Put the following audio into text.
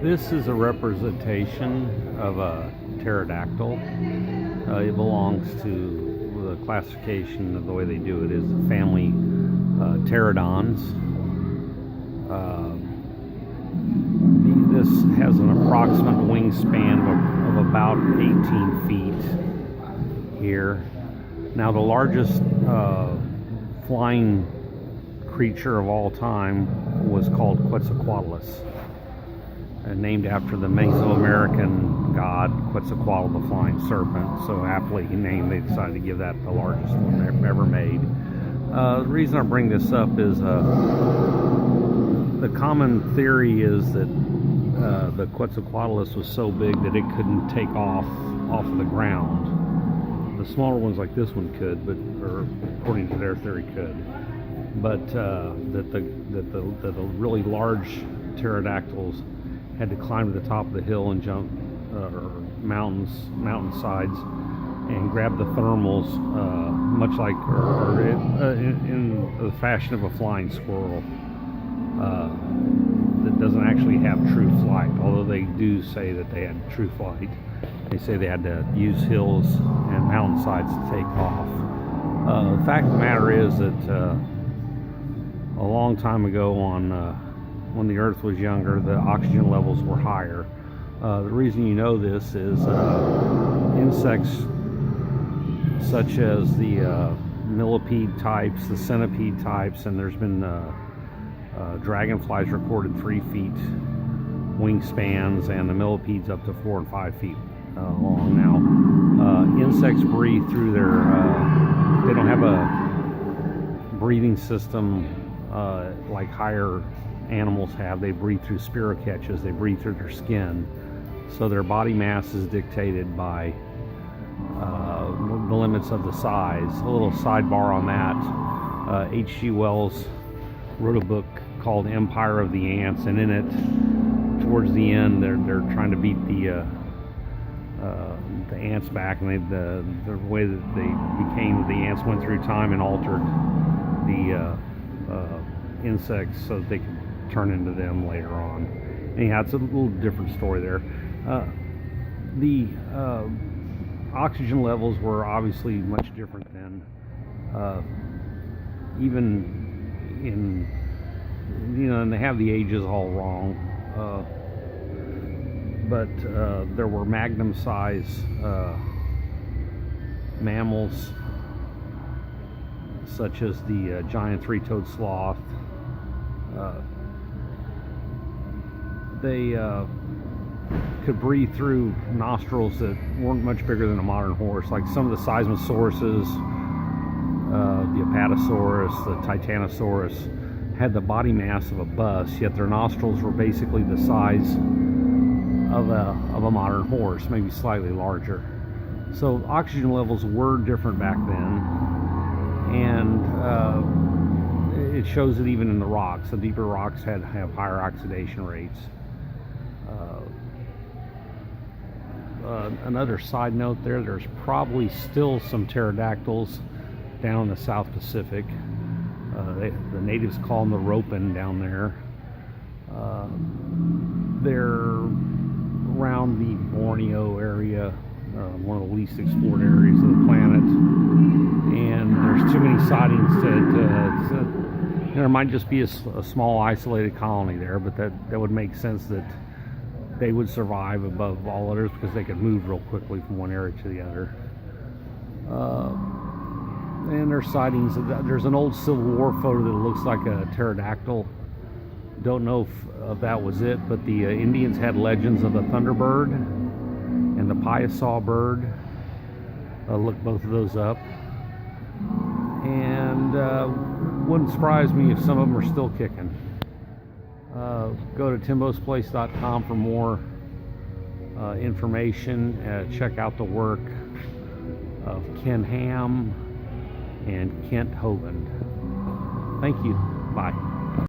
This is a representation of a pterodactyl. It belongs to the classification of the way they do it is the family Pterodons. This has an approximate wingspan of about 18 feet here. Now the largest flying creature of all time was called Quetzalcoatlus, named after the Mesoamerican god Quetzalcoatl, the flying serpent. So aptly named, they decided to give that the largest one ever made. The reason I bring this up is the common theory is that the Quetzalcoatlus was so big that it couldn't take off of the ground. The smaller ones like this one could, or according to their theory could. But that the really large pterodactyls had to climb to the top of the hill and jump mountainsides and grab the thermals, much like in the fashion of a flying squirrel. That doesn't actually have true flight, although they do say that they had true flight. They say they had to use hills and mountainsides to take off. The fact of the matter is that a long time ago, when the Earth was younger, the oxygen levels were higher. The reason you know this is insects such as the millipede types, the centipede types, and there's been dragonflies recorded 3 feet wingspans, and the millipedes up to 4 and 5 feet long. Now, insects breathe through their, they don't have a breathing system like higher animals have. They breathe through spirocatches, they breathe through their skin. So their body mass is dictated by the limits of the size. A little sidebar on that, H.G. Wells wrote a book called Empire of the Ants, and in it, towards the end, they're trying to beat the ants back, and the way that they became, the ants went through time and altered the insects so that they could turn into them later on. Anyhow, it's a little different story there. The oxygen levels were obviously much different then. Even in, and they have the ages all wrong. But there were magnum-size mammals, such as the giant three-toed sloth. They could breathe through nostrils that weren't much bigger than a modern horse, like some of the seismosauruses, the Apatosaurus, the Titanosaurus, had the body mass of a bus, yet their nostrils were basically the size of a modern horse, maybe slightly larger. So oxygen levels were different back then, and it shows it even in the rocks. The deeper rocks have higher oxidation rates. Another side note there's probably still some pterodactyls down in the South Pacific. The natives call them the ropin down there. They're around the Borneo area, one of the least explored areas of the planet, and there's too many sightings that there might just be a small isolated colony there, but that would make sense that they would survive above all others because they could move real quickly from one area to the other. And there's sightings. There's an old Civil War photo that looks like a pterodactyl. Don't know if that was it, but the Indians had legends of the thunderbird and the piasaw bird. Look both of those up. And wouldn't surprise me if some of them are still kicking. Go to timbosplace.com for more information. Check out the work of Ken Ham and Kent Hovind. Thank you. Bye.